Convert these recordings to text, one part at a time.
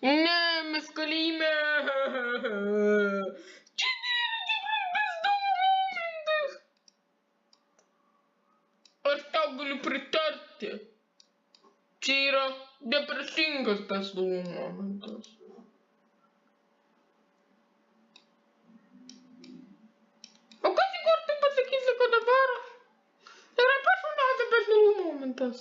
Ne, mes kalėjime. Čia nėra tikrai bezdomo momentas. Aš tau galiu pritarti. Čia yra depresingas bezdomo momentas. O kas į kortą pasakysi, kad dabar yra personažas bezdomo momentas?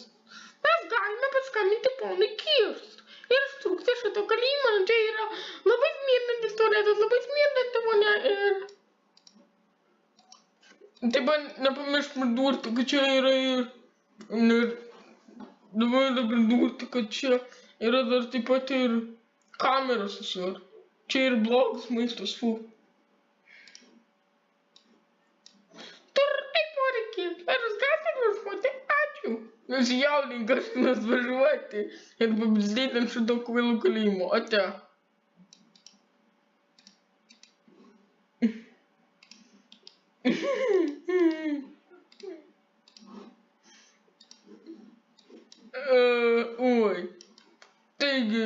Mes galime paskambinti ponui Kirst ir ištrūkti šito kalėjimo. Čia yra labai smirdintis tualetas, labai smirdinti vonia ir... Taip pat nepamiršk pridurti, kad čia yra ir... Dabar pridurti, kad čia yra dar taip pat ir kameros visur. Čia ir blogas maistas, fu. Taip, poreikiai, ar jūs galite važiuoti? Ačiū. Nusijaudink, kažkas važiuoti ir pabizdėti ant šito kvailo kalėjimo. Ate. Oi. Taigi,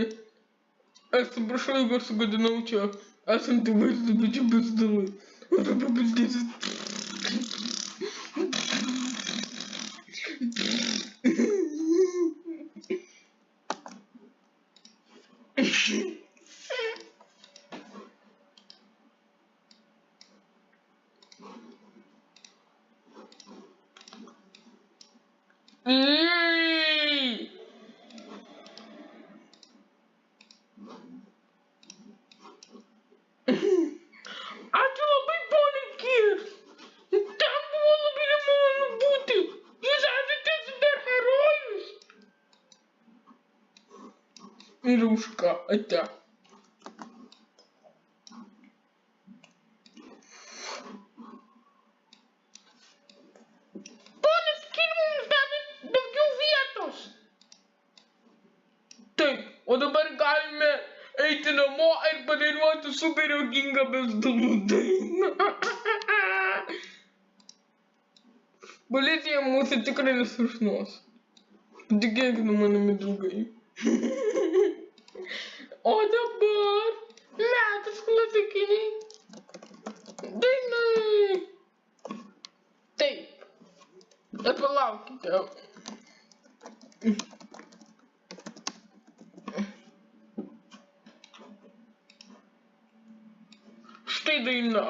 atsiprašau, jeigu aš sugadinau čia esantį vaizdą, bet čia bezdalai. Ar pabizdėti? Ačiū labai, ponai Kirst. Ten buvo labai nemalonu būti. Jūs esate superherojus. Ir už ką, ate. Ponas Kirst mums davė daugiau vietos. Taip, o dabar galime eiti namo ir padainuoti super juokingą bezdalų dainą. Policija mūsų tikrai nesužinos. Patikėkite manimi, draugai. O dabar metas klasikiniai dainai. Taip. Ir palaukite. Štai daina.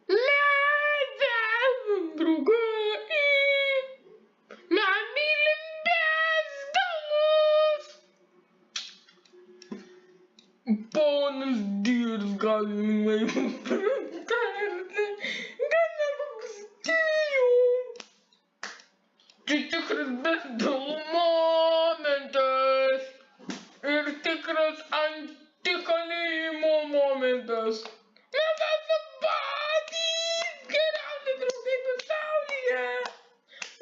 Mes esam draugai. Mes mylim bezdalus. Ponas Dievas galimai mums pritarti. Gana paprastėjau. Čia tikras bezdalų momentas. Ir tikras antikalėjimo momentas. Mes esam patys geriausi draugai pasaulyje.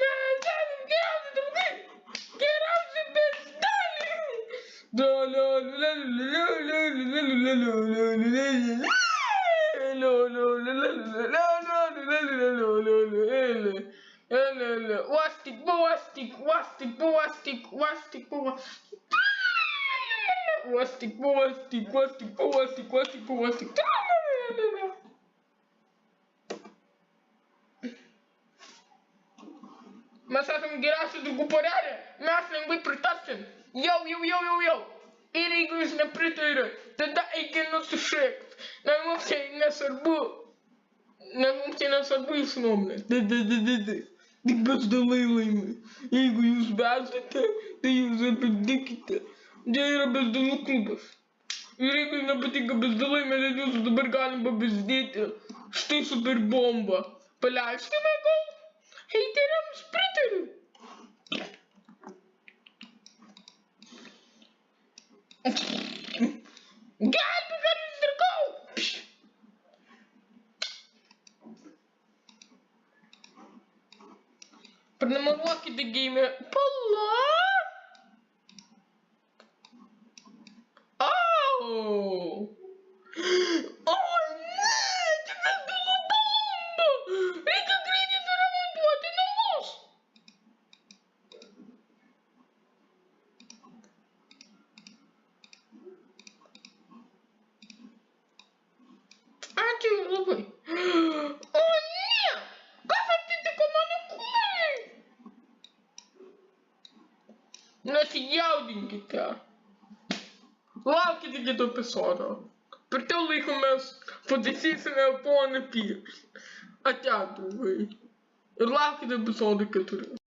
Mes esam geriausi draugai. Geriausi bezdaliai. Wastik, wastik, wastik, wastik, wastik, wastik. Wastik, wastik, wastik, wastik, wastik, wastik. Mes esam geriausi draugų porelė. Mes lengvai pritarsim. Jau. Ir jeigu jūs nepritarėt, tada eikit nusišėkt. Nes mums tai nesvarbu. Nes mums tai nesvarbu jūsų nuomonė. Tik bezdalai laimi. Jeigu jūs bezdate, tai jūs apidikite. Čia yra bezdalų klubas. Ir jeigu nepatinka bezdalai, mes jūs dabar galim pabezdėti. Štai super bomba. Paleiskime gal? Heiteriams pritariu. Gelbėk, ar jūs dirkau? Prenumeruokite game. Pala. O ne, čia bezdalų bomba. Reikia greitai suremontuoti namus. nesijaudinkite. Laukite kito epizodo. Per to laiko mes pataisysime poną Piešą. Ate, draugai. Ir laukite epizodo 4.